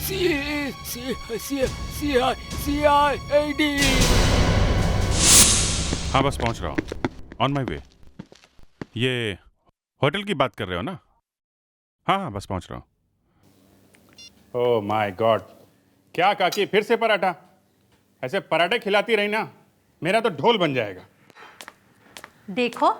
CID। हाँ बस पहुंच रहा हूँ, ऑन माई वे। ये होटल की बात कर रहे हो ना? हाँ हाँ बस पहुंच रहा हूँ। ओह माय गॉड, क्या काकी फिर से पराठा? ऐसे पराठे खिलाती रही ना, मेरा तो ढोल बन जाएगा। देखो,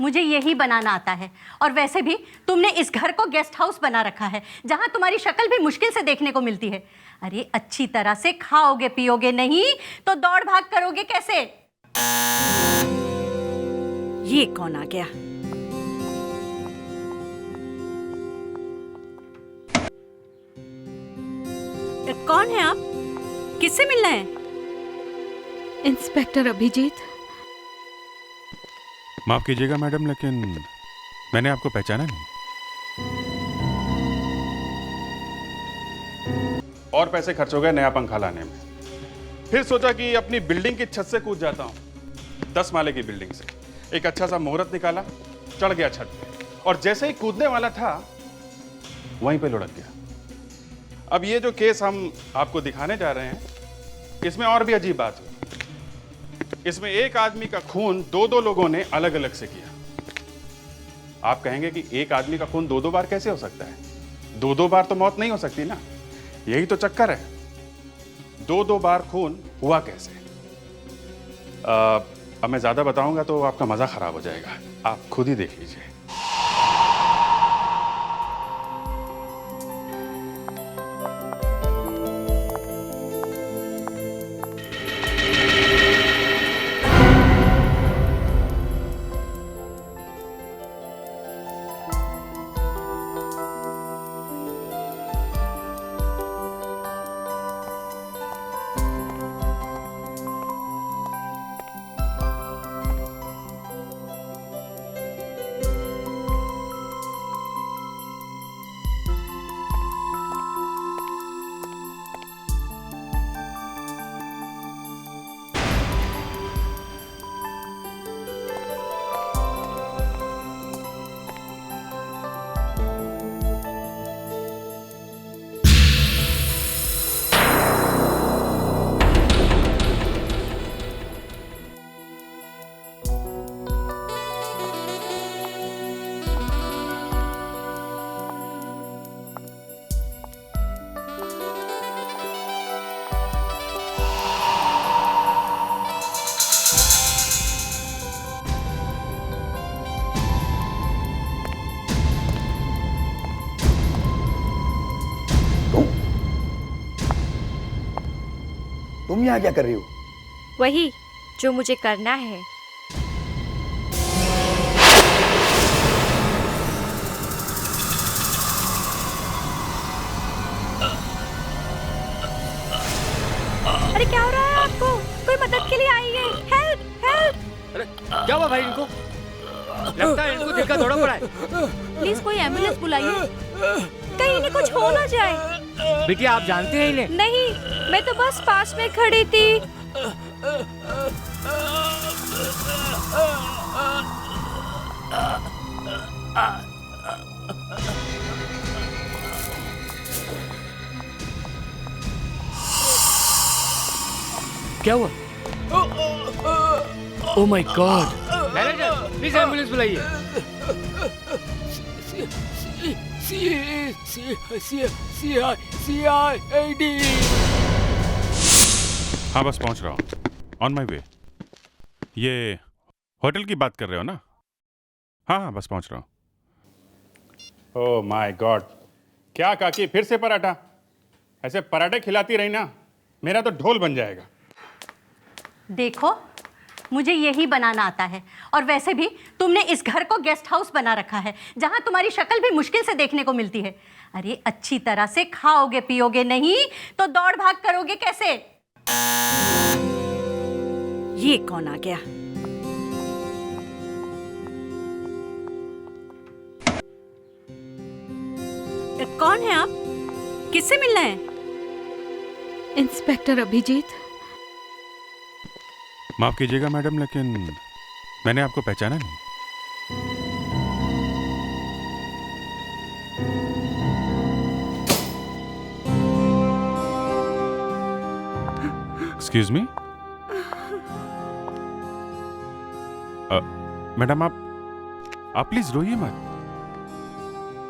मुझे यही बनाना आता है। और वैसे भी तुमने इस घर को गेस्ट हाउस बना रखा है, जहां तुम्हारी शक्ल भी मुश्किल से देखने को मिलती है। अरे अच्छी तरह से खाओगे पियोगे नहीं तो दौड़ भाग करोगे कैसे? ये कौन आ गया? कौन है आप? किससे मिलना है? इंस्पेक्टर अभिजीत। माफ कीजिएगा मैडम, लेकिन मैंने आपको पहचाना नहीं। और पैसे खर्च हो गए नया पंखा लाने में। फिर सोचा कि अपनी बिल्डिंग की छत से कूद जाता हूँ। 10 माले की बिल्डिंग से एक अच्छा सा मुहूर्त निकाला, चढ़ गया छत पे, और जैसे ही कूदने वाला था वहीं पे लुढ़क गया। अब ये जो केस हम आपको दिखाने जा रहे हैं, इसमें और भी अजीब बात हुई। इसमें एक आदमी का खून दो लोगों ने अलग अलग से किया। आप कहेंगे कि एक आदमी का खून दो बार कैसे हो सकता है? दो बार तो मौत नहीं हो सकती ना, यही तो चक्कर है। दो बार खून हुआ कैसे? अब मैं ज्यादा बताऊंगा तो आपका मजा खराब हो जाएगा, आप खुद ही देख लीजिए। तुम यहाँ क्या कर रही हो? वही जो मुझे करना है। अरे क्या हो रहा है आपको? कोई मदद के लिए आइए। Help help. अरे क्या हुआ भाई इनको? लगता है इनको दिल का दौरा पड़ा है। प्लीज कोई एम्बुलेंस बुलाइए, कहीं इन्हें कुछ हो ना जाए। बिटिया आप जानते हैं इन्हें? नहीं, मैं तो बस पास में खड़ी थी। क्या हुआ? Oh my God! Manager please ambulance बुलाइए। CID। हाँ बस पहुंच रहा हूँ, ऑन माई वे। ये होटल की बात कर रहे हो ना? हाँ हाँ बस पहुंच रहा हूँ। ओह माय गॉड, क्या काकी फिर से पराठा? ऐसे पराठे खिलाती रही ना, मेरा तो ढोल बन जाएगा। देखो, मुझे यही बनाना आता है। और वैसे भी तुमने इस घर को गेस्ट हाउस बना रखा है, जहां तुम्हारी शक्ल भी मुश्किल से देखने को मिलती है। अरे अच्छी तरह से खाओगे पियोगे नहीं तो दौड़ भाग करोगे कैसे? ये कौन आ गया? कौन है आप? किससे मिलना है? इंस्पेक्टर अभिजीत। माफ कीजिएगा मैडम, लेकिन मैंने आपको पहचाना नहीं। एक्सक्यूज मी, मैडम आप प्लीज रोइए मत।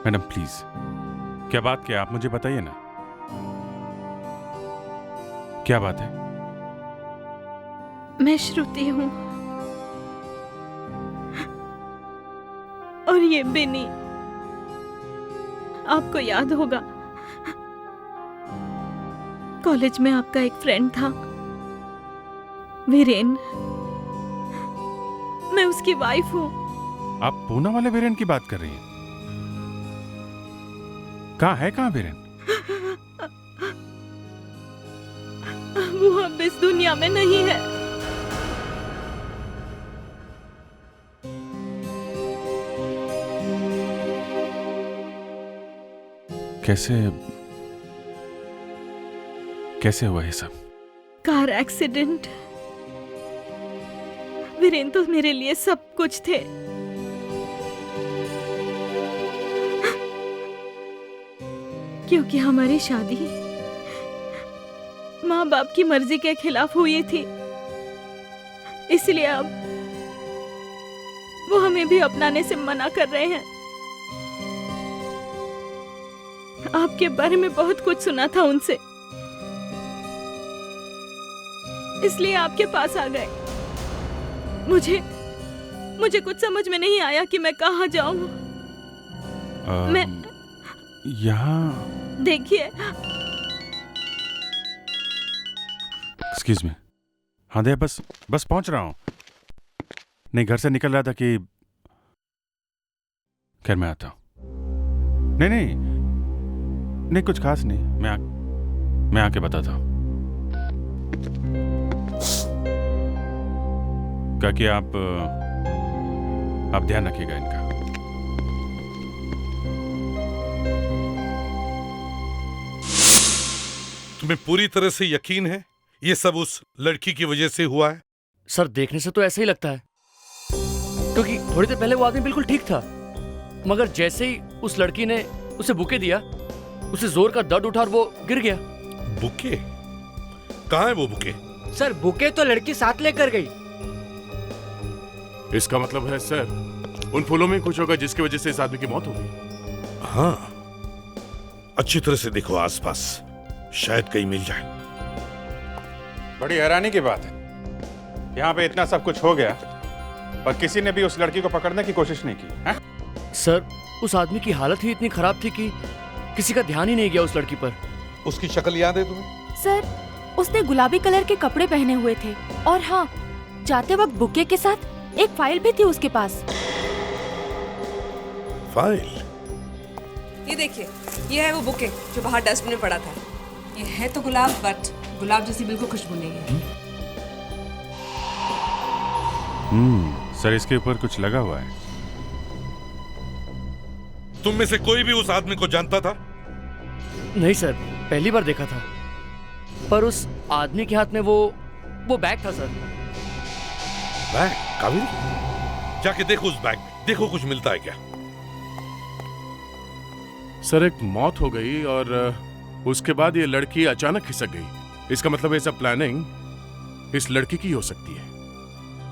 मैडम प्लीज, क्या बात क्या, आप मुझे बताइए ना, क्या बात है? मैं श्रुति हूँ और ये बिनी, आपको याद होगा कॉलेज में आपका एक फ्रेंड था वीरेन, मैं उसकी वाइफ हूँ। आप पूना वाले वीरेन की बात कर रही हैं? कहाँ वीरेन? वो अब इस दुनिया में नहीं है। कैसे हुआ ये सब? Car accident. वीरेन तो मेरे लिए सब कुछ थे। क्योंकि हमारी शादी माँ बाप की मर्जी के खिलाफ हुई थी, इसलिए अब वो हमें भी अपनाने से मना कर रहे हैं। आपके बारे में बहुत कुछ सुना था उनसे, इसलिए आपके पास आ गए। मुझे कुछ समझ में नहीं आया कि मैं कहाँ जाऊं। मैं यहाँ देखिए, एक्सक्यूज मी, हाँ दे, बस पहुंच रहा हूँ। नहीं, घर से निकल रहा था कि खैर मैं आता हूँ। नहीं कुछ खास नहीं, मैं आके बताता हूँ। क्या कि आप ध्यान रखिएगा इनका। तुम्हें पूरी तरह से यकीन है ये सब उस लड़की की वजह से हुआ है? सर देखने से तो ऐसा ही लगता है, क्योंकि थोड़ी देर पहले वो आदमी बिल्कुल ठीक था, मगर जैसे ही उस लड़की ने उसे बुके दिया, उसे जोर का दर्द उठा और वो गिर गया। बुके? कहाँ है वो बुके? सर बुके तो लड़की साथ लेकर गई। इसका मतलब है सर, उन फूलों में कुछ होगा जिसकी वजह से इस आदमी की मौत हो गई। हाँ, अच्छी तरह से देखो आसपास, शायद कहीं मिल जाए। बड़ी हैरानी की बात है, यहाँ पे इतना सब कुछ हो गया और किसी ने भी उस लड़की को पकड़ने की कोशिश नहीं की है? सर उस आदमी की हालत ही इतनी खराब थी कि किसी का ध्यान ही नहीं गया उस लड़की पर। उसकी शक्ल याद है तुम्हें? सर उसने गुलाबी कलर के कपड़े पहने हुए थे, और हाँ, जाते वक्त बुके के साथ एक फाइल भी थी उसके पास। फाइल? ये देखिए, ये है वो बुके जो बाहर डस्टबिन में पड़ा था। ये है तो गुलाब, बट गुलाब जैसी बिल्कुल खुशबू नहीं है। सर इसके ऊपर कुछ लगा हुआ है। तुम में से कोई भी उस आदमी को जानता था? नहीं सर, पहली बार देखा था, पर उस आदमी के हाथ में वो बैग था सर। बैग? कावेरी, जाके देखो उस बैग में, देखो कुछ मिलता है क्या। सर एक मौत हो गई और उसके बाद ये लड़की अचानक खिसक गई। इसका मतलब ये सब प्लानिंग इस लड़की की हो सकती है।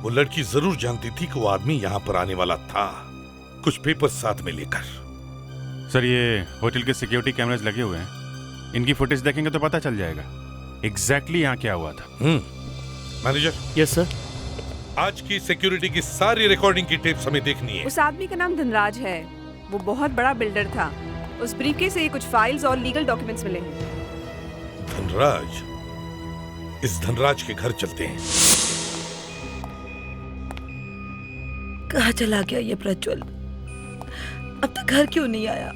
वो लड़की जरूर जानती थी कि वो आदमी यहाँ पर आने वाला था, कुछ पेपर साथ में लेकर। सर ये होटल के सिक्योरिटी कैमरास लगे हुए हैं, इनकी फुटेज देखेंगे तो पता चल जाएगा एग्जैक्टली यहाँ क्या हुआ था। मैनेजर। Yes sir. आज की सिक्योरिटी की सारी रिकॉर्डिंग की टेप्स हमें देखनी है। उस आदमी का नाम धनराज है, वो बहुत बड़ा बिल्डर था। उस ब्रीफकेस से कुछ फाइल्स और लीगल डॉक्यूमेंट्स मिले हैं। धनराज? इस धनराज के घर चलते हैं। कहाँ चला गया ये प्रज्वल? अब तक घर क्यों नहीं आया?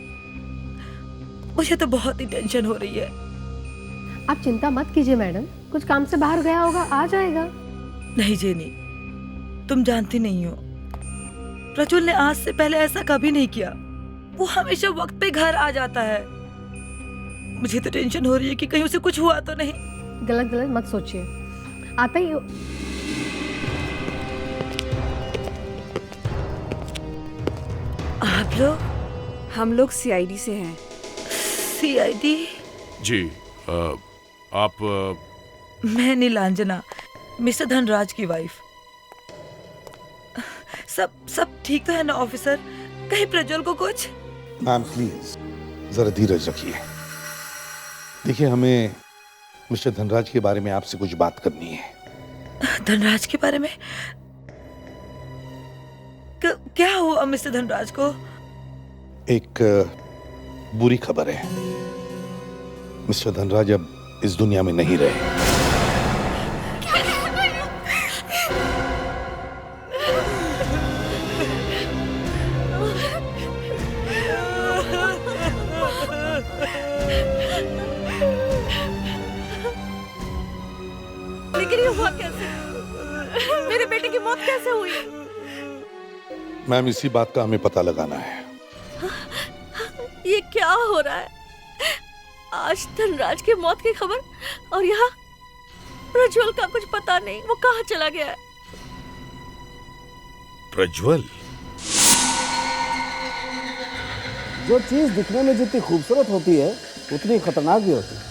मुझे तो बहुत ही टेंशन हो रही है। आप चिंता मत कीजिए मैडम, कुछ काम से बाहर गया होगा, आ जाएगा। नहीं जेनी, तुम जानती नहीं हो, प्रज्वल ने आज से पहले ऐसा कभी नहीं किया। वो हमेशा वक्त पे घर आ जाता है। मुझे तो टेंशन हो रही है कि कहीं उसे कुछ हुआ तो नहीं। गलत मत सोचिए, आता ही। आप लोग? हम लोग सीआईडी से हैं। सीआईडी? जी, आप मैं नीलांजना, मिस्टर धनराज की वाइफ। सब ठीक तो है ना ऑफिसर? कहीं प्रज्वल को कुछ? मैम प्लीज जरा धीरज रखिए। देखिए, हमें मिस्टर धनराज के बारे में आपसे कुछ बात करनी है। धनराज के बारे में? क्या हुआ मिस्टर धनराज को? एक बुरी खबर है, मिस्टर धनराज अब इस दुनिया में नहीं रहे। लेकिन ये हुआ कैसे? मेरे बेटे की मौत कैसे हुई? मैम, इसी बात का हमें पता लगाना है। ये क्या हो रहा है? आज धनराज की मौत की खबर, और यहाँ प्रज्वल का कुछ पता नहीं, वो कहाँ चला गया है? प्रज्वल? जो चीज दिखने में जितनी खूबसूरत होती है उतनी खतरनाक भी होती है।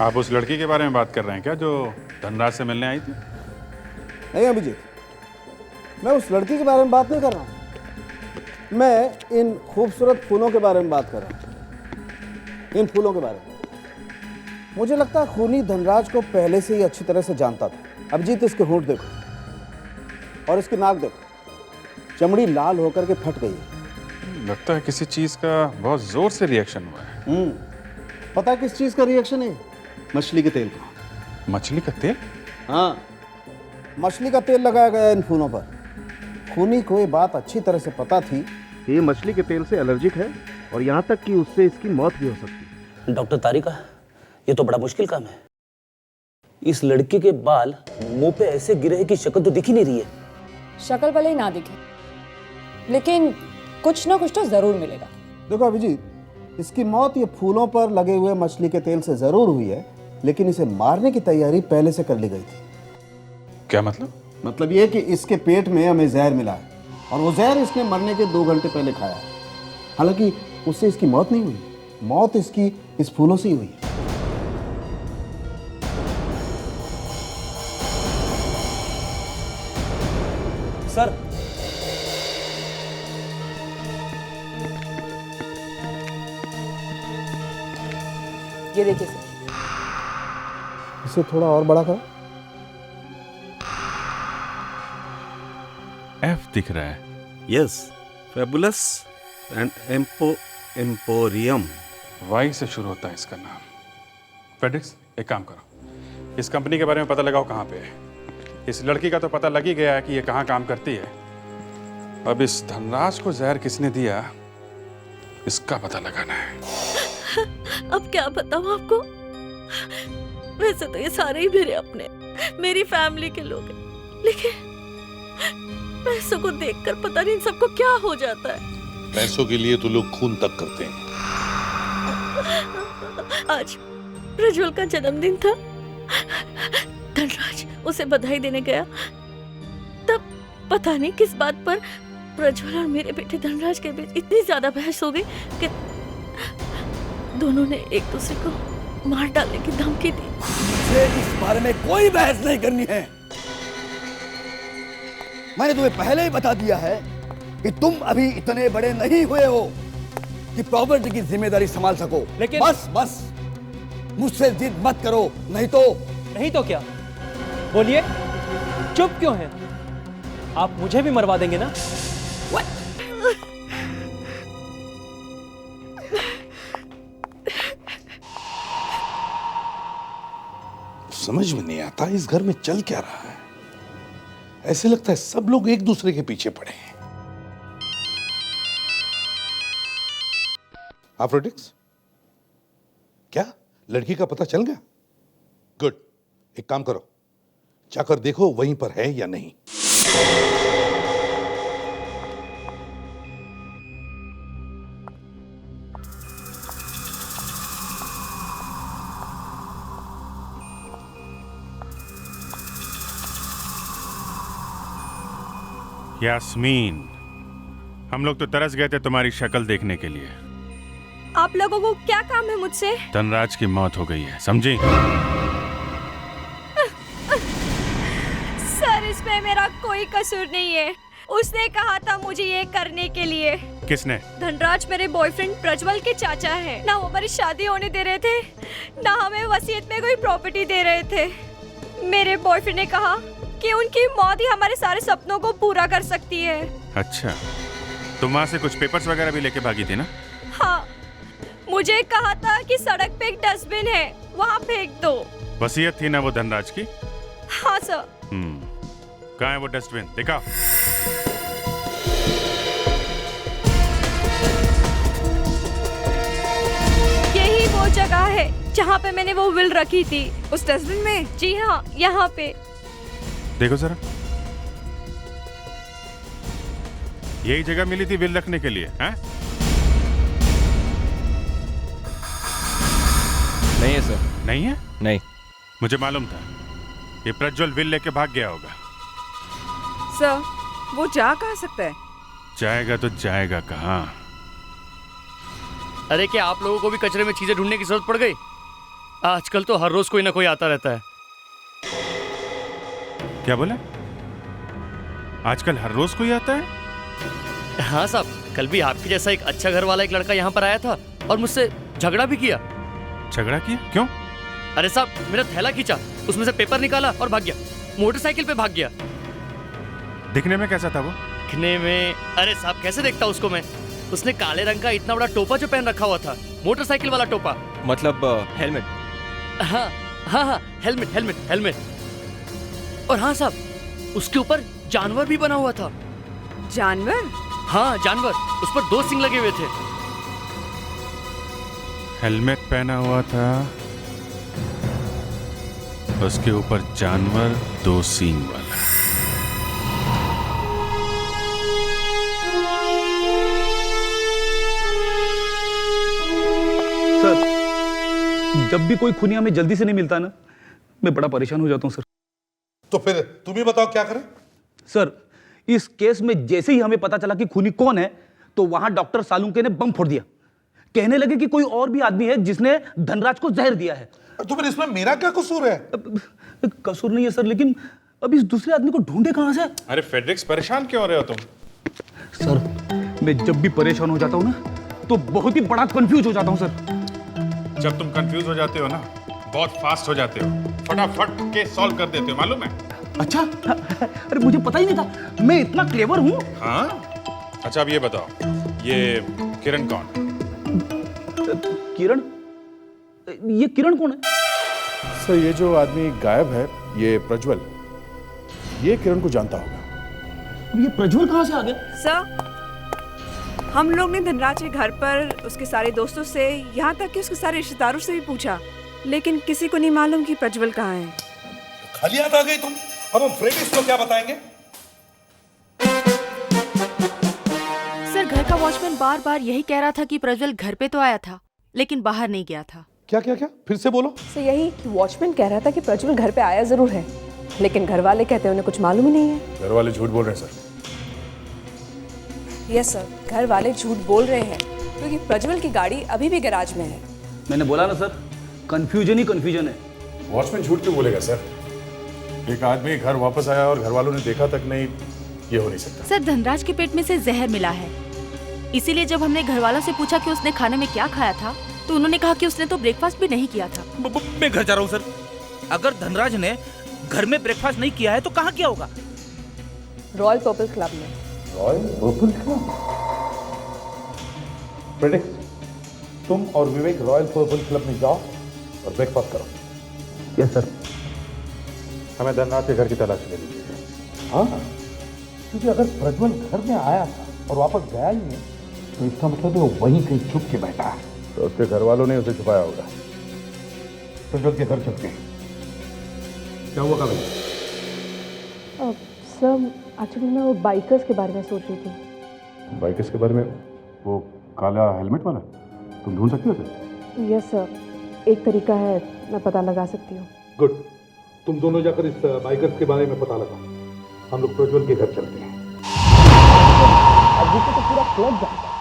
आप उस लड़की के बारे में बात कर रहे हैं क्या, जो धनराज से मिलने आई थी? नहीं अभिजीत, मैं उस लड़की के बारे में बात नहीं कर रहा हूँ। मैं इन खूबसूरत फूलों के बारे में बात कर रहा हूँ। इन फूलों के बारे में मुझे लगता है खूनी धनराज को पहले से ही अच्छी तरह से जानता था। अभिजीत, इसके होंठ देखो और इसकी नाक देखो, चमड़ी लाल होकर के फट गई है। लगता है किसी चीज का बहुत जोर से रिएक्शन हुआ है। पता है किस चीज का रिएक्शन है? मछली के तेल का। मछली का तेल? हाँ, मछली का तेल लगाया गया इन फूलों पर। खूनी को ये बात अच्छी तरह से पता थी कि ये मछली के तेल से एलर्जिक है और यहाँ तक कि उससे इसकी मौत भी हो सकती है। डॉक्टर तारिका, ये तो बड़ा मुश्किल काम है। इस लड़की के बाल मुंह पे ऐसे गिरे हैं कि शक्ल तो दिख ही नहीं रही है। शक्ल भले ही ना दिखे, लेकिन कुछ ना कुछ तो जरूर मिलेगा। देखो अभिजीत, इसकी मौत ये फूलों पर लगे हुए मछली के तेल से जरूर हुई है, लेकिन इसे मारने की तैयारी पहले से कर ली गई थी। क्या मतलब? मतलब ये कि इसके पेट में हमें जहर मिला है और वो जहर इसने मरने के 2 घंटे पहले खाया है। हालांकि उससे इसकी मौत नहीं हुई, मौत इसकी इस फूलों से ही हुई। सर, ये देखिए सर। इसे थोड़ा और बड़ा करो। एफ दिख रहा है। Yes, fabulous and emporium. Y से शुरू होता है इसका नाम। फेडिक्स, एक काम करो, इस कंपनी के बारे में पता लगाओ कहाँ पे है। इस लड़की का तो पता लग ही गया है कि ये कहाँ काम करती है। अब इस धनराज को जहर किसने दिया, इसका पता लगाना है। अब क्या बताऊं आपको? वैसे तो ये सारे ही मेरे अपने, मेरी फैमिली के लोग हैं, लेकिन पैसों को देखकर पता नहीं इन सबको क्या हो जाता है। पैसों के लिए तो लोग खून तक करते हैं। आज प्रज्वल का जन्मदिन था। धनराज उसे बधाई देने गया, तब पता नहीं किस बात पर प्रज्वल और मेरे बेटे धनराज के बीच इतनी ज्यादा बहस हो गई कि दोनों ने एक दूसरे को मार डालने की धमकी दी। मुझे इस बारे में कोई बहस नहीं करनी है। मैंने तुम्हें पहले ही बता दिया है कि तुम अभी इतने बड़े नहीं हुए हो कि प्रॉपर्टी की जिम्मेदारी संभाल सको। लेकिन बस मुझसे जिद मत करो, नहीं तो क्या? बोलिए, चुप क्यों हैं? आप मुझे भी मरवा देंगे ना? समझ में नहीं आता इस घर में चल क्या रहा है। ऐसे लगता है सब लोग एक दूसरे के पीछे पड़े हैं। आफ्रोडिक्स, क्या लड़की का पता चल गया? गुड, एक काम करो, जाकर देखो वहीं पर है या नहीं। यास्मीन, हम लोग तो तरस गए थे तुम्हारी शक्ल देखने के लिए। आप लोगों को क्या काम है मुझसे? धनराज की मौत हो गई है, समझी? मेरा कोई कसूर नहीं है। उसने कहा था मुझे ये करने के लिए। किसने? धनराज मेरे बॉयफ्रेंड प्रज्वल के चाचा हैं। ना वो हमारी शादी होने दे रहे थे, ना हमें वसीयत में कोई प्रॉपर्टी दे रहे थे। मेरे बॉयफ्रेंड ने कहा कि उनकी मौत ही हमारे सारे सपनों को पूरा कर सकती है। अच्छा, तुम वहाँ से कुछ पेपर्स वगैरह भी लेके भागी थी ना? हाँ, मुझे कहा था कि सड़क पे एक डस्टबिन है, वहाँ फेंक दो। वसीयत थी ना वो धनराज की? हाँ सर। कहाँ है वो डस्टबिन? दिखाओ। यही वो जगह है जहाँ पे मैंने वो विल रखी थी। उस डस्टबिन में? जी हाँ, यहाँ पे। देखो जरा, यही जगह मिली थी विल रखने के लिए, हैं? नहीं है सर। नहीं है? नहीं। मुझे मालूम था ये प्रज्वल विल लेके भाग गया होगा। सर, वो जा कहाँ सकता है? जाएगा तो जाएगा कहाँ? अरे क्या आप लोगों को भी कचरे में चीजें ढूंढने की जरूरत पड़ गई? आजकल तो हर रोज कोई ना कोई आता रहता है। क्या बोले? आजकल हर रोज कोई आता है? हाँ साहब, कल भी आपके जैसा एक अच्छा घर वाला एक लड़का यहाँ पर आया था और मुझसे झगड़ा भी किया। झगड़ा किया? क्यों? अरे साहब, मेरा थैला खींचा, उसमें से पेपर निकाला और भाग गया। मोटरसाइकिल पे भाग गया। दिखने में कैसा था वो? दिखने में? अरे साहब, कैसे देखता उसको मैं? उसने काले रंग का इतना बड़ा टोपा जो पहन रखा हुआ था, मोटरसाइकिल वाला टोपा। मतलब हेलमेट? हाँ हाँ हाँ, हेलमेट हेलमेट हेलमेट। और हाँ साहब, उसके ऊपर जानवर भी बना हुआ था। जानवर? हाँ जानवर, उस पर 2 सींग लगे हुए थे। हेलमेट पहना हुआ था, उसके ऊपर जानवर 2 सींग वाला। सर, जब भी कोई खूनी हमें जल्दी से नहीं मिलता ना, मैं बड़ा परेशान हो जाता हूँ सर। तो फिर तुम ही बताओ क्या करें? सर, इस केस में जैसे ही हमें पता चला कि खूनी कौन है, तो वहां डॉक्टर सालुंके ने बम फोड़ दिया। कहने लगे कि कोई और भी आदमी है जिसने धनराज को जहर दिया है। तो फिर इसमें मेरा क्या कसूर है? कसूर नहीं है सर, लेकिन अब इस दूसरे आदमी को ढूंढे कहां से? अरे फेड्रिक्स, परेशान क्यों हो रहे हो तुम? सर, मैं जब भी परेशान हो जाता हूँ ना, तो बहुत ही बड़ा कंफ्यूज हो जाता हूँ सर। जब तुम कंफ्यूज हो जाते हो ना, बहुत फास्ट हो जाते हो, फटाफट केस सॉल्व कर देते हो, मालूम है? अच्छा, अरे मुझे पता ही नहीं था, मैं इतना क्लेवर हूँ। हाँ? अच्छा, अब ये बताओ, ये किरण कौन? किरण? ये किरण कौन है? सर, ये जो आदमी गायब है, ये प्रज्वल, ये किरण को जानता होगा। ये प्रज्वल कहाँ से आ गया? सर, हम लोग ने धनराज के घर पर उसके सारे दोस्तों से, यहाँ तक कि उसके सारे रिश्तेदारों से भी पूछा, लेकिन किसी को नहीं मालूम कि प्रज्वल कहाँ है। खाली हाथ आ गई तुम? अब हम फ्रेडिक्स को क्या बताएंगे? सर, घर का वॉचमैन बार बार यही कह रहा था कि प्रज्वल घर पे तो आया था, लेकिन बाहर नहीं गया था। क्या क्या क्या? फिर से बोलो। सर, यही वॉचमैन कह रहा था कि प्रज्वल घर पे आया जरूर है, लेकिन घर वाले कहते हैं उन्हें कुछ मालूम ही नहीं है। घर वाले झूठ बोल रहे हैं सर। यस सर, घर वाले झूठ बोल रहे हैं क्योंकि प्रज्वल की गाड़ी अभी भी गैराज में है। मैंने बोला ना सर, कंफ्यूजन ही कंफ्यूजन है। वॉचमैन झूठ क्यों बोलेगा सर? एक आदमी घर वापस आया और घर वालों ने देखा तक नहीं, ये हो नहीं सकता। सर, धनराज के पेट में से जहर मिला है, इसीलिए जब हमने घर वालों से पूछा कि उसने खाने में क्या खाया था, तो उन्होंने कहा कि उसने तो ब्रेकफास्ट भी नहीं किया था। मैं घर जा रहा हूँ सर। अगर धनराज ने घर में ब्रेकफास्ट नहीं किया है तो कहाँ किया होगा? रॉयल पर्पल क्लब में। Royal purple club? फ्रेडिक्स, तुम और विवेक रॉयल पर्पल क्लब में जाओ और ब्रेकफास्ट करो। Yes sir. हमें धनराज के घर की तलाशी ले लीजिए। हाँ, क्योंकि अगर प्रज्वल घर में आया था और वापस गया ही नहीं, तो इसका मतलब वो वहीं कहीं छुप के बैठा है। तो उसके घर वालों ने उसे छुपाया होगा। प्रज्वल के घर चलते हैं। क्या हुआ कभी? सर, एक्चुअली मैं वो बाइकर्स के बारे में सोच रही थी। बाइकर्स के बारे में? वो काला हेलमेट वाला? तुम ढूंढ सकती हो उसे? यस सर, एक तरीका है, मैं पता लगा सकती हूँ। गुड, तुम दोनों जाकर इस बाइकर्स के बारे में पता लगाओ। हम लोग प्रज्वल के घर चलते हैं। अभी तो पूरा क्लब जानता है,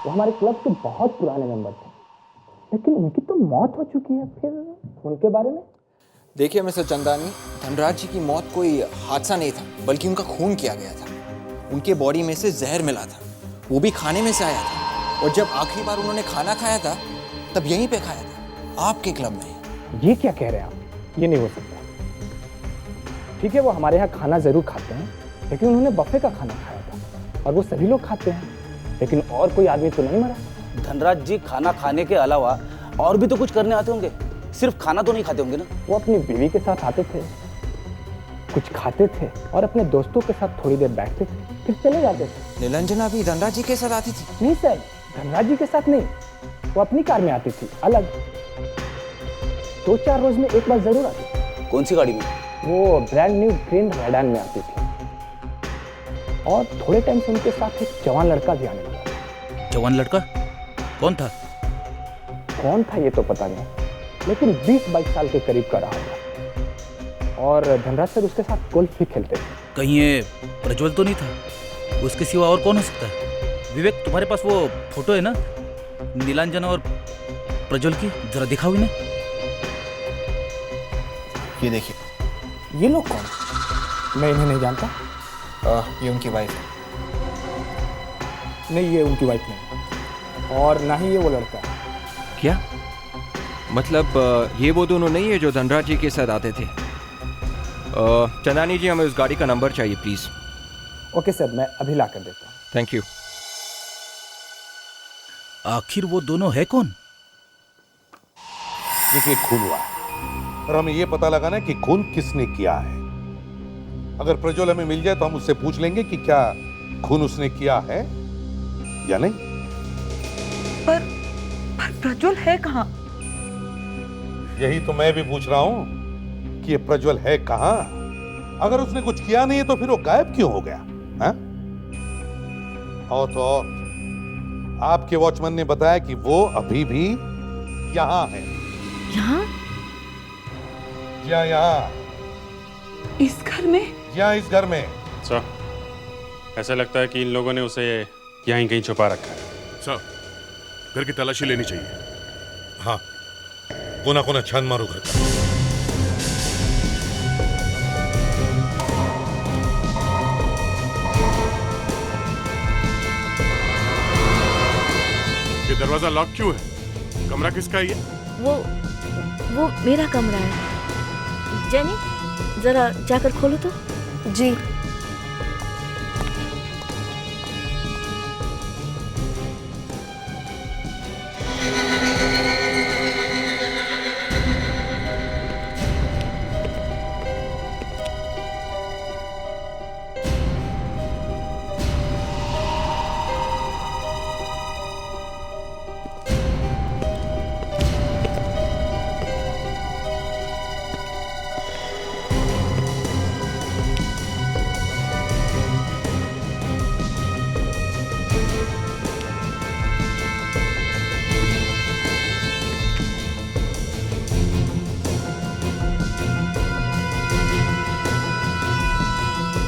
वो हमारे क्लब के बहुत पुराने मेंबर थे, लेकिन उनकी तो मौत हो चुकी है, फिर उनके बारे में? देखिए मिस्टर चंदानी, धनराज जी की मौत कोई हादसा नहीं था, बल्कि उनका खून किया गया था। उनके बॉडी में से जहर मिला था, वो भी खाने में से आया था। और जब आखिरी बार उन्होंने खाना खाया था तब यहीं पे खाया था, आपके क्लब में। ये क्या कह रहे हैं आप? ये नहीं हो सकता। ठीक है, वो हमारे यहाँ खाना जरूर खाते हैं, लेकिन उन्होंने बफे का खाना खाया था और वो सभी लोग खाते हैं, लेकिन और कोई आदमी तो नहीं मरा। धनराज जी खाना खाने के अलावा और भी तो कुछ करने आते होंगे, सिर्फ खाना तो नहीं खाते होंगे ना? वो अपनी बीवी के साथ आते थे, कुछ खाते थे और अपने दोस्तों के साथ थोड़ी देर बैठते थे, फिर चले जाते थे। निरंजना भी धनराज जी के साथ आती थी? नहीं सर, धनराज जी के साथ नहीं, वो अपनी कार में आती थी अलग। 2-4 रोज में एक बार जरूर आती थी। कौन सी गाड़ी में? वो ब्रांड न्यू ग्रीन रेडान में आती थी। और थोड़े टाइम से उनके साथ एक जवान लड़का भी आने लगा। जवान लड़का कौन था? कौन था ये तो पता नहीं, लेकिन 20-22 साल के करीब का रहा था। और धनराज सर उसके साथ गोल्फ भी खेलते थे। कहीं ये प्रज्वल तो नहीं था? उसके सिवा और कौन हो सकता है? विवेक, तुम्हारे पास वो फोटो है ना नीलांजना और प्रज्वल की? जरा दिखाओ इन्हें। ये देखिए। ये लोग कौन? मैं इन्हें नहीं जानता। ये उनकी वाइफ है। नहीं, ये उनकी वाइफ नहीं, और ना ही ये वो लड़का। क्या मतलब ये वो दोनों नहीं है जो धनराज जी के साथ आते थे? चंदानी जी, हमें उस गाड़ी का नंबर चाहिए प्लीज। ओके सर, मैं अभी ला कर देता हूँ। Thank you. आखिर वो दोनों है कौन? देखिए, खून हुआ है और हमें ये पता लगाना है कि खून किसने किया है। अगर प्रज्वल हमें मिल जाए तो हम उससे पूछ लेंगे कि क्या खून उसने किया है या नहीं। पर प्रज्वल है कहाँ? यही तो मैं भी पूछ रहा हूं कि ये प्रज्वल है कहां। अगर उसने कुछ किया नहीं है तो फिर वो गायब क्यों हो गया? हाँ? और तो और आपके वॉचमैन ने बताया कि वो अभी भी यहां है। यहाँ? यहाँ इस घर में? यहाँ इस घर में। सर, ऐसा लगता है कि इन लोगों ने उसे यहीं कहीं छुपा रखा है। सर, घर की तलाशी लेनी चाहिए। हाँ, कोना कोना छान मारो घर का। ये दरवाजा लॉक क्यों है? कमरा किसका है ये? वो मेरा कमरा है। जेनी, जरा जाकर खोलो तो। जी।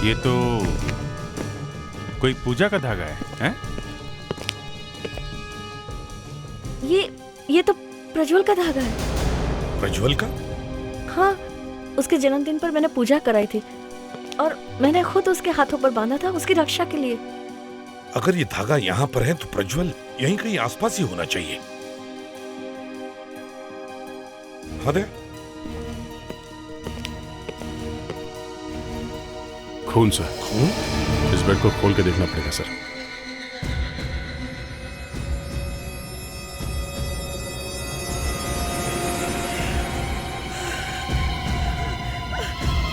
ये तो कोई पूजा का धागा है, हैं? ये तो प्रज्वल का धागा है। प्रज्वल का? हाँ, उसके जन्मदिन पर मैंने पूजा कराई थी और मैंने खुद उसके हाथों पर बांधा था उसकी रक्षा के लिए। अगर ये धागा यहाँ पर है तो प्रज्वल यहीं कहीं आसपास ही होना चाहिए। हाँ दे। खून सर। खून? इस बेड को खोल के देखना पड़ेगा सर।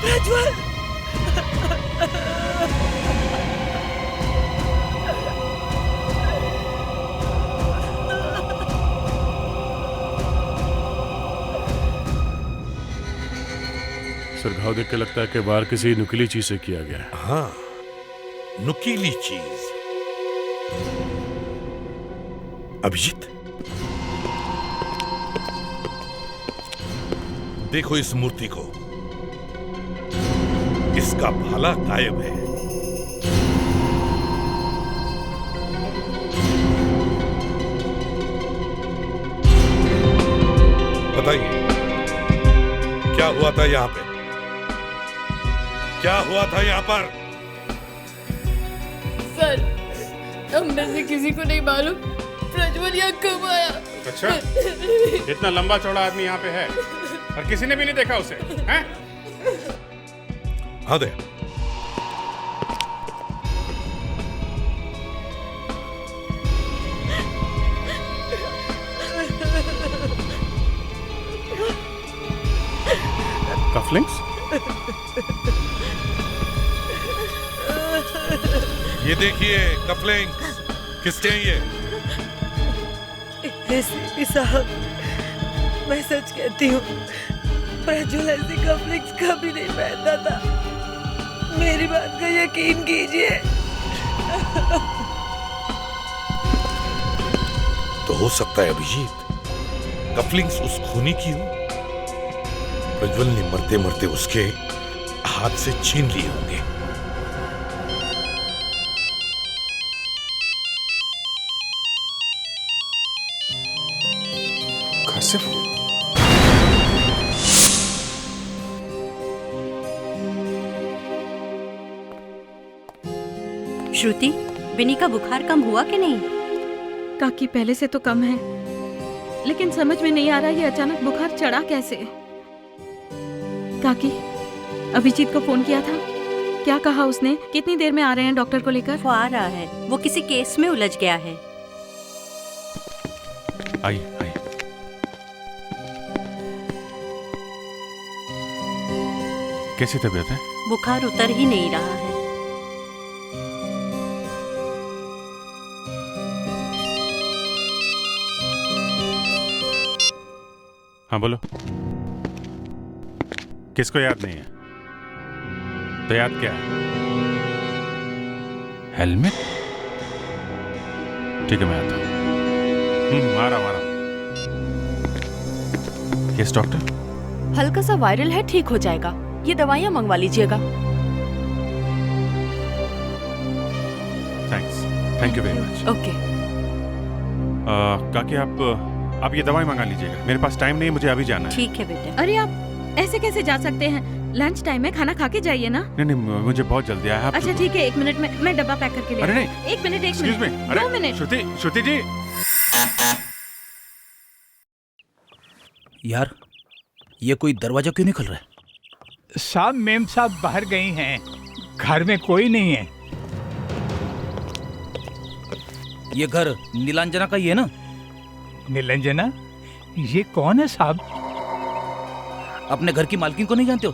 प्रज्वल! सर, घाव देख के लगता है कि वार किसी नुकीली चीज से किया गया है। हाँ, नुकीली चीज। अभिजीत, देखो इस मूर्ति को, इसका भाला गायब है। बताइए क्या हुआ था यहाँ पे? क्या हुआ था यहाँ पर? सर, हम में से किसी को नहीं मालूम प्रज्वल यहाँ कब आया। अच्छा, इतना लंबा चौड़ा आदमी यहाँ पे है और किसी ने भी नहीं देखा उसे, हैं? हाँ दे। कफलिंग्स? ये देखिए कफलिंग्स। किसके हैं ये? एसपी साहब, मैं सच कहती हूँ, प्रज्वल ऐसी कफ्लिंग्स कभी नहीं पहनता था। मेरी बात का यकीन कीजिए। तो हो सकता है अभिजीत, कफलिंग्स उस खूनी की हो। प्रज्वल ने मरते मरते उसके हाथ से छीन लिए होंगे। घर से श्रुति, विनी का बुखार कम हुआ कि नहीं? काकी पहले से तो कम है, लेकिन समझ में नहीं आ रहा ये अचानक बुखार चढ़ा कैसे। काकी, अभिजीत को फोन किया था? क्या कहा उसने? कितनी देर में आ रहे हैं डॉक्टर को लेकर? वो आ रहा है, वो किसी केस में उलझ गया है। आइए आइए। कैसी तबीयत है? बुखार उतर ही नहीं रहा है। हाँ बोलो। किसको याद नहीं है? तो याद क्या है? हेलमेट? ठीक है, मैं आता हूँ। आ रहा हूँ। Yes doctor. हल्का सा वायरल है, ठीक हो जाएगा। ये दवाइयाँ मंगवा लीजिएगा। Thanks, thank you very much. Okay. काकी आप ये दवाई मंगा लीजिएगा। मेरे पास टाइम नहीं है, मुझे अभी जाना है। ठीक है बेटे। अरे आप ऐसे कैसे जा सकते हैं? लंच टाइम में खाना खा के जाइए ना। नहीं, मुझे बहुत जल्दी है। अच्छा ठीक है, 1 मिनट में मैं डब्बा पैक करके ले। अरे नहीं, 1 मिनट, 2 मिनट। श्रुति जी। यार, ये कोई दरवाजा क्यों नहीं खुल रहा है? साहब, मेम साहब बाहर गई हैं, घर में कोई नहीं है। ये घर नीलांजना का ही है ना? नीलांजना? ये कौन है साहब? अपने घर की मालकिन को नहीं जानते हो?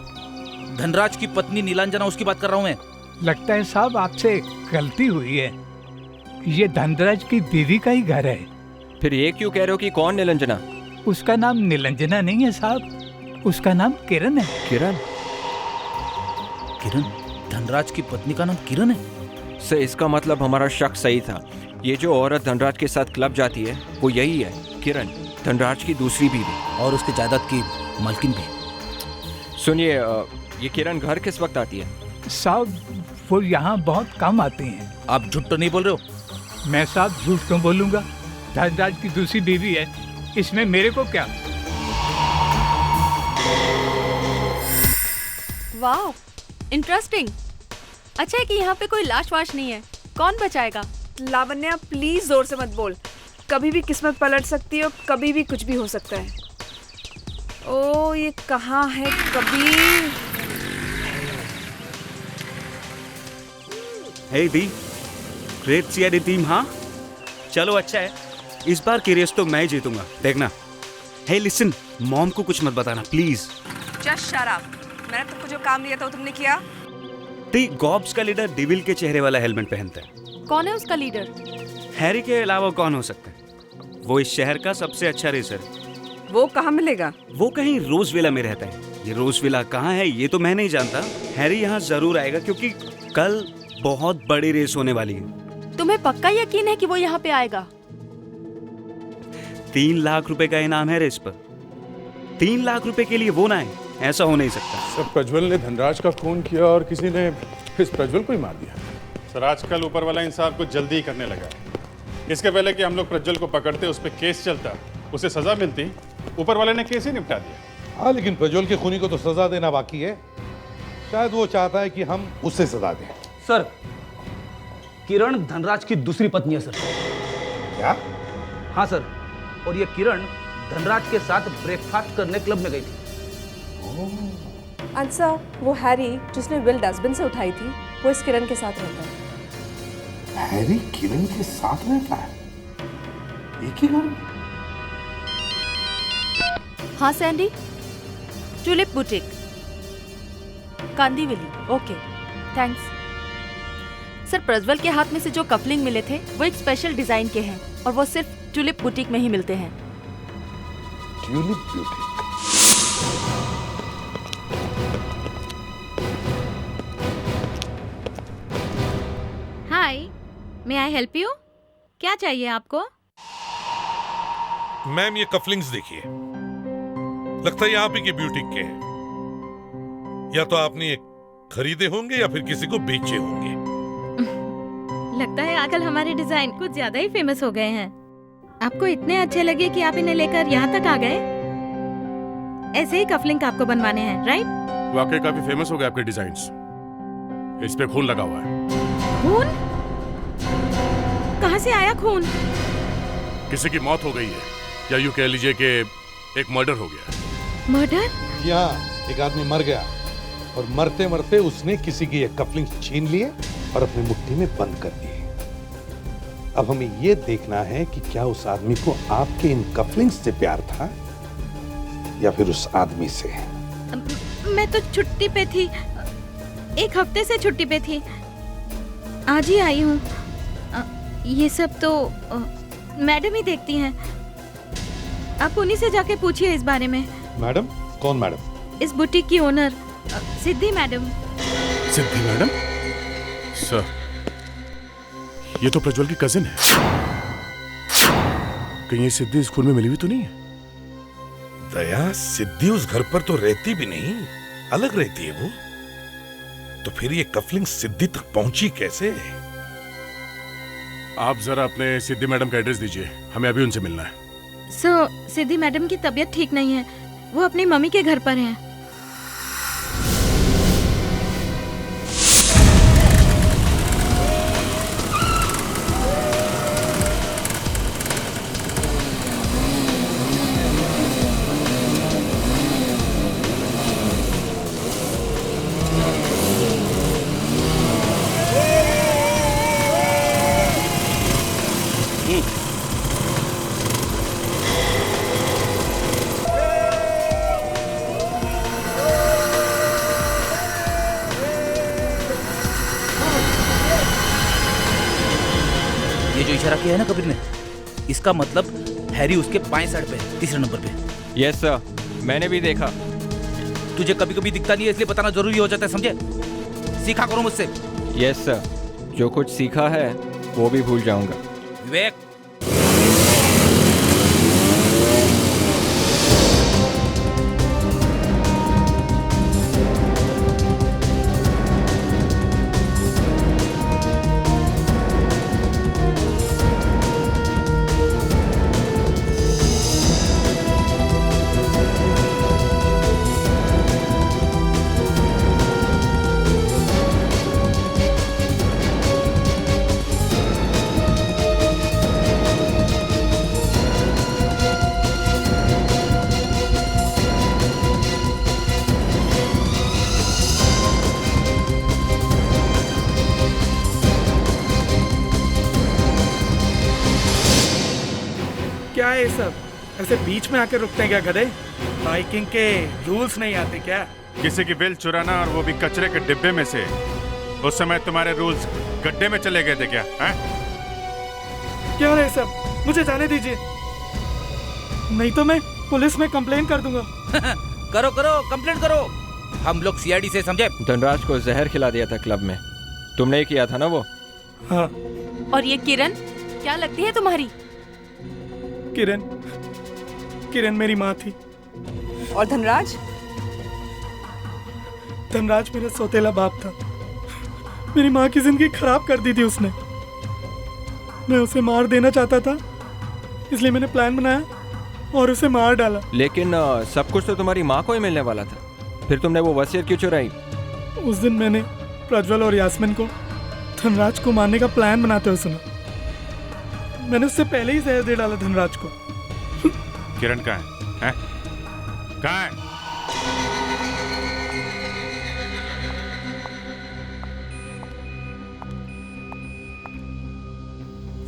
धनराज की पत्नी नीलांजना, उसकी बात कर रहा हूँ मैं। लगता है साहब आपसे गलती हुई है। ये धनराज की दीदी का ही घर है। फिर ये क्यों कह रहे हो कि कौन नीलांजना? उसका नाम नीलांजना नहीं है साहब, उसका नाम किरण है। किरण? किरण? धनराज की पत्नी का नाम किरण है? से इसका मतलब हमारा शक सही था। ये जो औरत धनराज के साथ क्लब जाती है वो यही है, किरण, धनराज की दूसरी बीवी और उसके जायदाद की मालकिन भी। सुनिए, ये किरण घर किस वक्त आती है? साहब, वो यहाँ बहुत कम आती हैं। आप झूठ तो नहीं बोल रहे हो? मैं साहब झूठ क्यों बोलूंगा? धनराज की दूसरी बीवी है, इसमें मेरे को क्या? वाह, इंटरेस्टिंग। अच्छा है कि यहाँ पे कोई लाश वाश नहीं है। कौन बचाएगा? लावण्या प्लीज जोर से मत बोल। कभी भी किस्मत पलट सकती है और कभी भी कुछ भी हो सकता है। ओ, ये कहाँ है कबीर? हे दी, ग्रेट सीआईडी टीम। हाँ चलो, अच्छा है, इस बार की रेस तो मैं ही जीतूंगा, देखना। हे लिसन, मॉम को कुछ मत बताना प्लीज। Just shut up. मैंने तुमको जो काम दिया था वो तुमने किया? दी, गॉब्स का लीडर डेविल के चेहरे वाला हेलमेट पहनता है। कौन है उसका लीडर? हैरी के अलावा कौन हो सकता है? वो इस शहर का सबसे अच्छा रेसर है। वो कहाँ मिलेगा? वो कहीं रोजविला में रहता है। ये रोजविला कहाँ है ये तो मैं नहीं जानता। हैरी यहाँ जरूर आएगा क्योंकि कल बहुत बड़ी रेस होने वाली है। तुम्हें पक्का यकीन है कि वो यहाँ पे आएगा? 3 लाख रुपए का इनाम है रेस पर। 3 लाख रुपए के लिए वो ना है, ऐसा हो नहीं सकता। सर, प्रज्वल ने धनराज का खून किया और किसी ने इस प्रज्वल को ही मार दिया। सर, आजकल ऊपर वाला इंसाफ कुछ जल्दी ही करने लगा है। इसके पहले कि हम लोग प्रज्वल को पकड़ते, उस पर केस चलता, उसे सजा मिलती, ऊपर वाले ने केस ही निपटा दिया। हाँ, लेकिन प्रज्वल के खूनी को तो सजा देना बाकी है। शायद वो चाहता है कि हम उसे सजा दें। सर, किरण धनराज की दूसरी पत्नी है सर। क्या? हाँ सर, और ये किरण धनराज के साथ ब्रेकफास्ट करने क्लब में गई थी। अंसा, वो हैरी जिसने विल डस्टबिन से उठाई थी, वो इस किरण के साथ रहता है। हैरी किरण के साथ रहता है? एक ही घर में? हाँ Sandy, tulip boutique, Kandivali. Okay, thanks. Sir, Prajwal के हाथ में से जो कपलिंग मिले थे वो एक स्पेशल डिजाइन के हैं और वो सिर्फ ट्यूलिप बुटीक में ही मिलते हैं। Tulip boutique? Hi, may I help you? क्या चाहिए आपको? मैम, ये कफलिंग्स देखिए, लगता है आप ही के ब्यूटीक के हैं। या तो आपने ये खरीदे होंगे या फिर किसी को बेचे होंगे। लगता है आजकल हमारे डिजाइन कुछ ज्यादा ही फेमस हो गए हैं। आपको इतने अच्छे लगे कि आप इन्हें लेकर यहाँ तक आ गए। ऐसे ही कफलिंग आपको बनवाने हैं, राइट? वाकई काफी फेमस हो गए आपके डिजाइन्स। इस पे खून लगा हुआ है। खून? कहाँ से आया खून? किसी की मौत हो गई है, या यूं कह लीजिए कि एक मर्डर हो गया। मर्डर? यहाँ एक आदमी मर गया और मरते मरते उसने किसी की ये कफलिंग्स छीन लिए और अपनी मुट्ठी में बंद कर दिए। अब हमें ये देखना है कि क्या उस आदमी को आपके इन कफलिंग्स से प्यार था या फिर उस आदमी से। मैं तो छुट्टी पे थी, एक हफ्ते से छुट्टी पे थी, आज ही आई हूँ। ये सब तो मैडम ही देखती हैं। आप उन्हीं से जाके पूछिए इस बारे में। मैडम? कौन मैडम? इस बुटीक की ओनर सिद्धि मैडम। सिद्धि मैडम? सर, ये तो प्रज्वल की कजिन है। कहीं ये सिद्धि इस खून में मिली हुई तो नहीं है? दया, सिद्धि उस घर पर तो रहती भी नहीं, अलग रहती है वो। तो फिर ये कफलिंग सिद्धि तक पहुंची कैसे? आप जरा अपने सिद्धि मैडम का एड्रेस दीजिए, हमें अभी उनसे मिलना है। सिद्धि मैडम की तबीयत ठीक नहीं है, वो अपनी मम्मी के घर पर हैं। इशारा किया है ना कबीर ने, इसका मतलब हैरी उसके बाएं साइड पे है, तीसरे नंबर पे। यस सर, मैंने भी देखा। तुझे कभी कभी दिखता नहीं है, इसलिए बताना जरूरी हो जाता है, समझे? सीखा करो मुझसे। यस सर, जो कुछ सीखा है वो भी भूल जाऊंगा। विवेक, क्या है ये सब? ऐसे बीच में आकर रुकते हैं क्या गधे? बाइकिंग के रूल्स नहीं आते क्या? किसी की बिल चुराना और वो भी कचरे के डिब्बे में से। उस समय तुम्हारे रूल्स गड्ढे में चले गए थे क्या? हैं? क्या है सब? मुझे जाने दीजिए, नहीं तो मैं पुलिस में कंप्लेन कर दूंगा। करो करो, कंप्लेंट करो, हम लोग सीआईडी से, समझे? धनराज को जहर खिला दिया था क्लब में, तुमने किया था ना वो? हाँ। और ये किरण क्या लगती है तुम्हारी? किरण मेरी माँ थी। और धनराज? धनराज मेरा सौतेला बाप था। मेरी माँ की जिंदगी खराब कर दी थी उसने। मैं उसे मार देना चाहता था, इसलिए मैंने प्लान बनाया और उसे मार डाला। लेकिन सब कुछ तो तुम्हारी माँ को ही मिलने वाला था, फिर तुमने वो वसीयत क्यों चुराई? उस दिन मैंने प्रज्वल और यास्मीन को धनराज को मारने का प्लान बनाते हुए सुना। मैंने उससे पहले ही जहर दे डाला धनराज को। किरण कहाँ है? कहाँ है?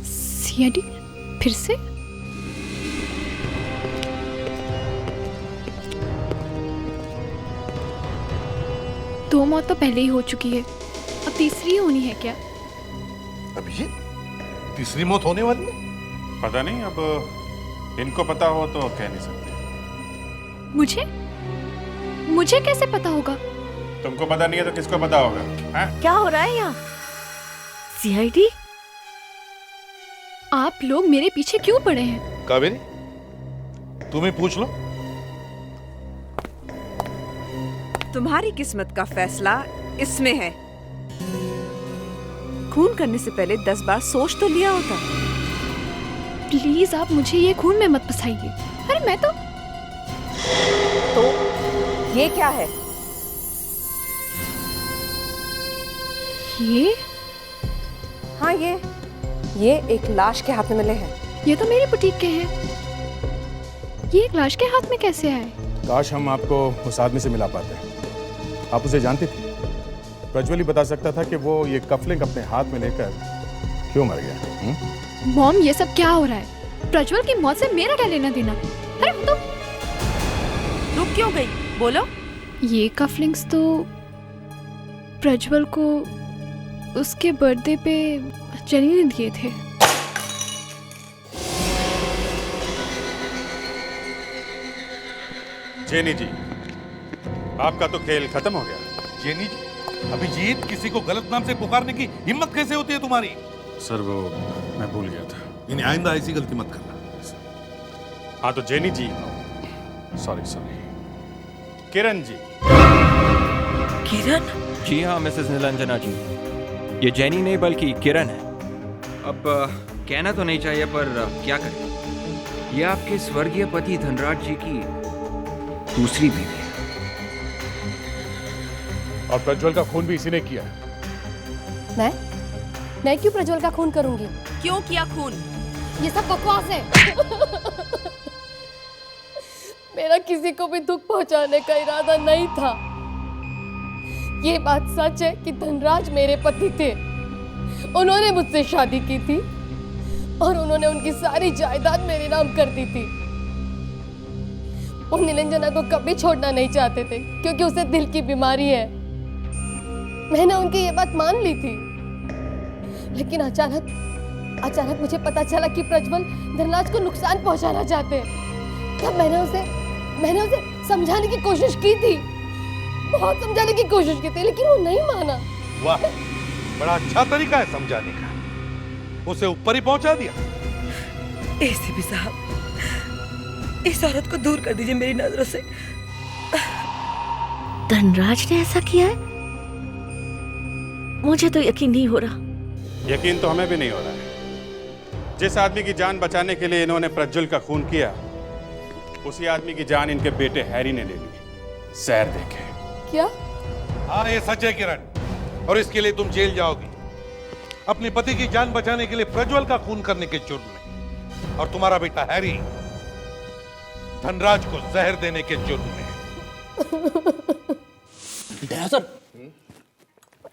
सीआईडी फिर से? दो मौत तो पहले ही हो चुकी है, अब तीसरी होनी है क्या? अभिजीत, तीसरी मौत होने वाली है? पता नहीं, अब इनको पता हो तो कह नहीं सकते। मुझे कैसे पता होगा? तुमको पता नहीं है तो किसको पता होगा? क्या हो रहा है यहाँ? सीआईडी? आप लोग मेरे पीछे क्यों पड़े हैं? कावेरी, तुम ही पूछ लो। तुम्हारी किस्मत का फैसला इसमें है। खून करने से पहले 10 बार सोच तो लिया होता। प्लीज आप मुझे ये खून में मत फंसाइए। अरे मैं तो ये क्या है? ये? हाँ, ये एक लाश के हाथ में मिले हैं। ये तो मेरी बुटीक के हैं। ये एक लाश के हाथ में कैसे आए? काश हम आपको उस आदमी से मिला पाते। आप उसे जानती थी? प्रज्वल ही बता सकता था कि वो ये कफलिंग अपने हाथ में लेकर क्यों मर गया। मॉम, ये सब क्या हो रहा है? प्रज्वल की मौत से मेरा क्या लेना देना? अरे वो तो रुक क्यों गई? बोलो। ये कफलिंग्स तो प्रज्वल को उसके बर्थडे पे जेनी ने दिए थे। जेनी जी, आपका तो खेल खत्म हो गया। जेनी जी, अभिजीत, किसी को गलत नाम से पुकारने की हिम्मत कैसे होती है तुम्हारी? सर वो मैं भूल गया था। इन्हें आइंदा ऐसी गलती मत करना। हाँ तो जेनी जी, सॉरी। किरण जी। किरण? जी हाँ मिसेस निरंजना जी, ये जेनी नहीं बल्कि किरण है। अब कहना तो नहीं चाहिए पर क्या करें, ये आपके स्वर्गीय पति धनराज जी की दूसरी बीवी है। और प्रज्वल का खून भी इसी ने किया है। मैं क्यों प्रज्वल का खून करूंगी? क्यों किया खून? ये सब बकवास है। मेरा किसी को भी दुख पहुंचाने का इरादा नहीं था। ये बात सच है कि धनराज मेरे पति थे। उन्होंने मुझसे शादी की थी और उन्होंने उनकी सारी जायदाद मेरे नाम कर दी थी। वो निरंजना को कभी छोड़ना नहीं चाहते थे क्योंकि उसे दिल की बीमारी है। मैंने उनकी ये बात मान ली थी, लेकिन अचानक मुझे पता चला कि प्रज्वल धनराज को नुकसान पहुंचाना चाहते हैं। तब मैंने उसे समझाने की कोशिश की थी, बहुत समझाने की कोशिश की थी, लेकिन वो नहीं माना। वाह, बड़ा अच्छा तरीका है समझाने का। उसे ऊपर ही पहुंचा दिया। एसीपी साहब, इस औरत को दूर कर दीजिए मेरी नजरों से। धनराज ने ऐसा किया है? मुझे तो यकीन नहीं हो रहा। यकीन तो हमें भी नहीं हो रहा है। जिस आदमी की जान बचाने के लिए इन्होंने प्रज्वल का खून किया, उसी आदमी की जान इनके बेटे हैरी ने ले ली, जहर देके। क्या? हाँ, ये सच है किरण, और इसके लिए तुम जेल जाओगी, अपने पति की जान बचाने के लिए प्रज्वल का खून करने के जुर्म में, और तुम्हारा बेटा हैरी धनराज को जहर देने के जुर्म में। सर,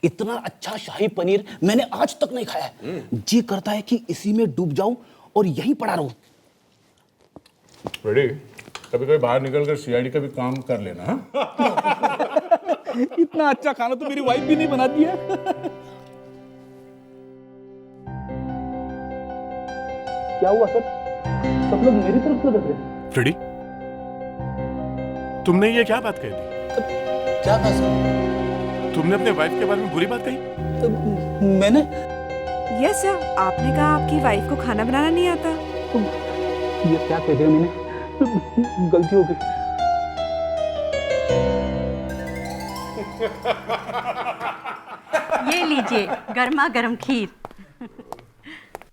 इतना अच्छा शाही पनीर मैंने आज तक नहीं खाया है। जी करता है कि इसी में डूब जाऊं और यहीं पड़ा रहूं। रेडी? कभी कभी बाहर निकलकर सीआईडी का भी काम कर लेना। इतना अच्छा खाना तो मेरी वाइफ भी नहीं बनाती है। क्या हुआ सर? सब लोग मेरी तरफ क्यों देख रहे हैं? रेडी? तुमने ये क्या बात कही? क्या कहा सर? तुमने अपने वाइफ के बारे में बुरी बात कही? मैंने? यस सर, आपने कहा आपकी वाइफ को खाना बनाना नहीं आता। ये क्या कह दिया मैंने? गलती हो गई। ये लीजिए गर्मा गर्म खीर।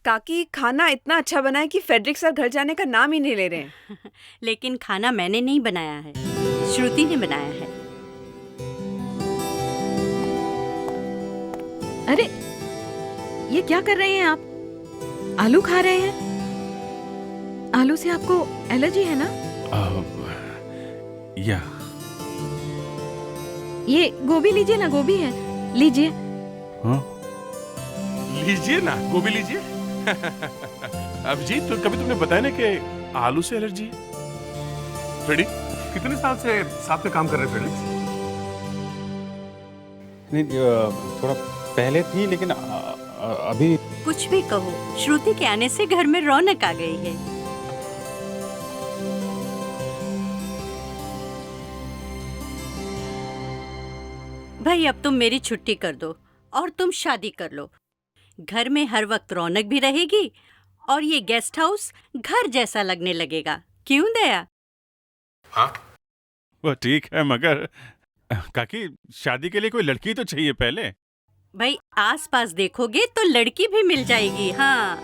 काकी खाना इतना अच्छा बना है कि फेडरिक सर घर जाने का नाम ही नहीं ले रहे हैं। लेकिन खाना मैंने नहीं बनाया है, श्रुति ने बनाया है। अरे ये क्या कर रहे हैं आप? आलू खा रहे हैं? आलू से आपको एलर्जी है ना? या ये गोभी लीजिए ना, गोभी है, लीजिए। हाँ? लीजिए ना, गोभी लीजिए। अभिजीत, तो कभी तुमने बताया ना कि आलू से एलर्जी है? फ्रेडी, कितने साल से साथ में काम कर रहे हैं फ्रेडी? नहीं, थोड़ा पहले थी, लेकिन अभी कुछ भी कहो, श्रुति के आने से घर में रौनक आ गई है। भाई अब तुम मेरी छुट्टी कर दो और तुम शादी कर लो। घर में हर वक्त रौनक भी रहेगी और ये गेस्ट हाउस घर जैसा लगने लगेगा। क्यों दया? हाँ, वो ठीक है, मगर काकी शादी के लिए कोई लड़की तो चाहिए पहले। भाई आसपास देखोगे तो लड़की भी मिल जाएगी। हाँ